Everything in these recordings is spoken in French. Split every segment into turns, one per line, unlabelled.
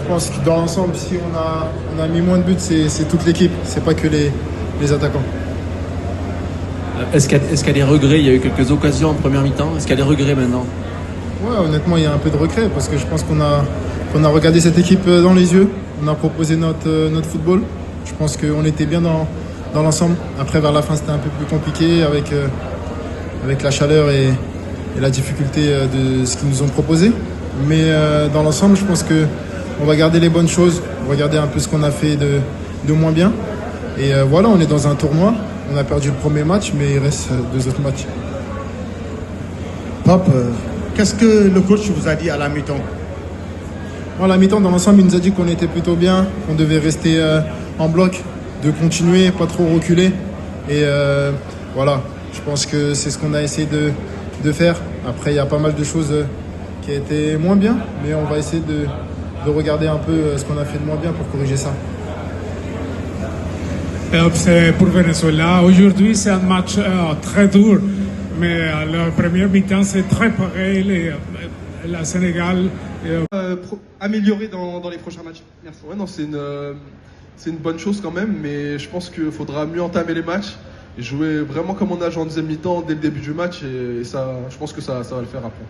pense que dans l'ensemble, si on a mis moins de buts, c'est toute l'équipe, c'est pas que les attaquants.
Est-ce qu'il y a des regrets? Il y a eu quelques occasions en première mi-temps. Est-ce qu'il y a des regrets maintenant?
Ouais, honnêtement, il y a un peu de regret parce que je pense qu'on a regardé cette équipe dans les yeux. On a proposé notre football. Je pense qu'on était bien dans l'ensemble. Après, vers la fin, c'était un peu plus compliqué avec la chaleur et la difficulté de ce qu'ils nous ont proposé. Mais dans l'ensemble, je pense qu'on va garder les bonnes choses, regarder un peu ce qu'on a fait de moins bien. Et voilà, on est dans un tournoi. On a perdu le premier match, mais il reste 2 autres matchs.
Pop, qu'est-ce que le coach vous a dit à la mi-temps?
À la mi-temps, dans l'ensemble, il nous a dit qu'on était plutôt bien, qu'on devait rester en bloc, de continuer, pas trop reculer. Et voilà, je pense que c'est ce qu'on a essayé de faire. Après, il y a pas mal de choses qui ont été moins bien, mais on va essayer de regarder un peu ce qu'on a fait de moins bien pour corriger ça.
C'est pour Venezuela. Aujourd'hui, c'est un match très dur, mais la première mi-temps, c'est très pareil. La Sénégal.
Améliorer dans les prochains matchs. Merci.
Ouais, non, c'est une bonne chose quand même, mais je pense qu'il faudra mieux entamer les matchs et jouer vraiment comme on a joué en deuxième mi-temps dès le début du match, et ça, je pense que ça va le faire après.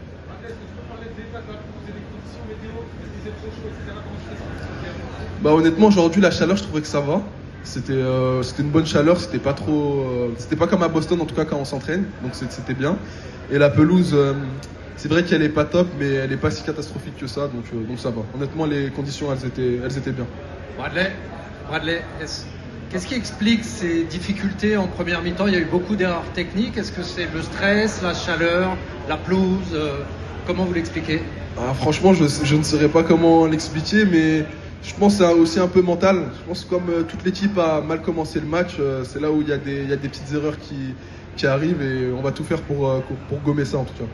Bah, honnêtement, aujourd'hui, la chaleur, je trouvais que ça va. C'était une bonne chaleur, c'était pas comme à Boston en tout cas quand on s'entraîne, donc c'était bien. Et la pelouse, c'est vrai qu'elle est pas top, mais elle est pas si catastrophique que ça, donc ça va. Honnêtement, les conditions, elles étaient bien.
Bradley, qu'est-ce qui explique ces difficultés en première mi-temps? Il y a eu beaucoup d'erreurs techniques. Est-ce que c'est le stress, la chaleur, la pelouse? Comment vous l'expliquez?
Ah, franchement, je ne saurais pas comment l'expliquer, mais je pense que c'est aussi un peu mental. Je pense que comme toute l'équipe a mal commencé le match, c'est là où il y a des petites erreurs qui arrivent, et on va tout faire pour gommer ça en tout cas.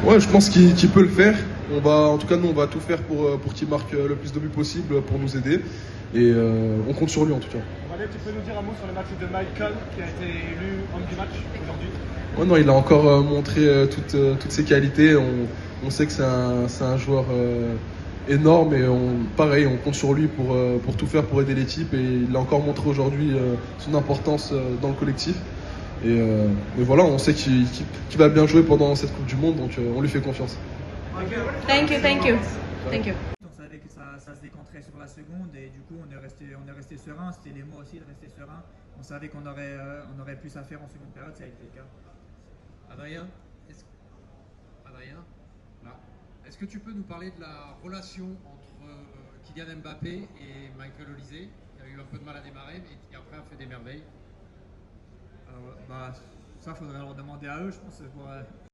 Ouais, je pense qu'il peut le faire. En tout cas, nous, on va tout faire pour qu'il marque le plus de buts possible pour nous aider. Et on compte sur lui en tout cas.
Tu peux nous dire un mot sur le match de Michael qui a été élu homme du match aujourd'hui?
Ouais, non, il a encore montré toutes ses qualités. On sait que c'est un joueur énorme, et pareil, on compte sur lui pour tout faire pour aider l'équipe, et il a encore montré aujourd'hui son importance dans le collectif. Et voilà, on sait qu'il va bien jouer pendant cette Coupe du Monde, donc on lui fait confiance.
Thank you.
On savait que ça se décompterait sur la seconde, et du coup on est resté serein. C'était les mots aussi de rester serein. On savait qu'on aurait plus à faire en seconde période, ça a été le cas.
Adrien, est-ce que tu peux nous parler de la relation entre Kylian Mbappé et Michael Olise? Il a eu un peu de mal à démarrer, mais qui après a fait des merveilles.
Alors, ça faudrait leur demander à eux, je pense.